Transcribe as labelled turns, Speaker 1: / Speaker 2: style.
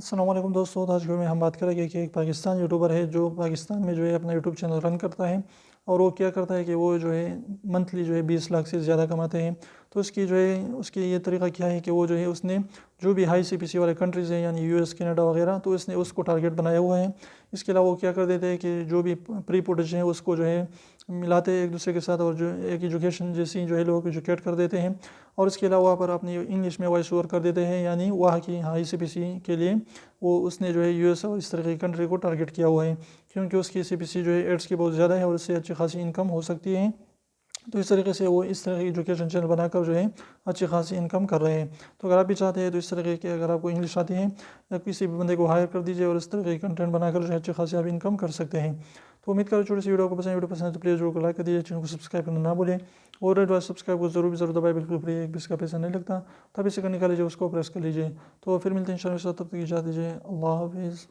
Speaker 1: السلام علیکم دوستوں، آج میں ہم بات کریں گے کہ ایک پاکستان یوٹیوبر ہے جو پاکستان میں جو ہے اپنا یوٹیوب چینل رن کرتا ہے، اور وہ کیا کرتا ہے کہ وہ جو ہے منتھلی جو ہے 20 لاکھ سے زیادہ کماتے ہیں۔ تو اس کی جو ہے اس کی یہ طریقہ کیا ہے کہ وہ جو ہے اس نے جو بھی ہائی سی پی سی والے کنٹریز ہیں یعنی یو ایس، کینیڈا وغیرہ، تو اس نے اس کو ٹارگیٹ بنایا ہوا ہے۔ اس کے علاوہ وہ کیا کر دیتے ہیں کہ جو بھی پری پروڈکشن ہے اس کو جو ہے ملاتے ہیں ایک دوسرے کے ساتھ، اور جو ایک ایجوکیشن جیسی جو ہے لوگوں کو ایجوکیٹ کر دیتے ہیں، اور اس کے علاوہ وہاں پر اپنی انگلش میں وائس اوور کر دیتے ہیں، یعنی وہاں کی ہائی سی پی سی کے لیے وہ اس نے جو ہے یو ایس اور اس طرح کی کنٹری کو ٹارگیٹ کیا ہوا ہے، کیونکہ اس کی سی پی سی جو ہے ایڈس کی بہت زیادہ ہے اور اس سے اچھی خاصی انکم ہو سکتی ہے۔ تو اس طریقے سے وہ اس طرح کی ایجوکیشن چینل بنا کر جو ہے اچھی خاصی انکم کر رہے ہیں۔ تو اگر آپ بھی چاہتے ہیں تو اس طریقے کے، اگر آپ کو انگلش آتی ہے، یا کسی بھی بندے کو ہائر کر دیجیے اور اس طرح کی کنٹینٹ بنا کر جو ہے اچھی خاصی آپ انکم کر سکتے ہیں۔ تو امید کرو چھوٹی سی ویڈیو کو پسند ہے تو پلیز ویڈیو کو لائک کر دیجیے، چینل کو سبسکرائب کرنا نہ بھولیں، اور ریڈ والا سبسکرائب کو ضرور دبائیں، بالکل فری ہے، ایک بھی اس کا پیسہ نہیں لگتا۔ تب اسے نکال لیجیے، اس کو پریس کر لیجیے۔ تو پھر ملتے ہیں انشاءاللہ، تب تک اجازت دیجیے، اللہ حافظ۔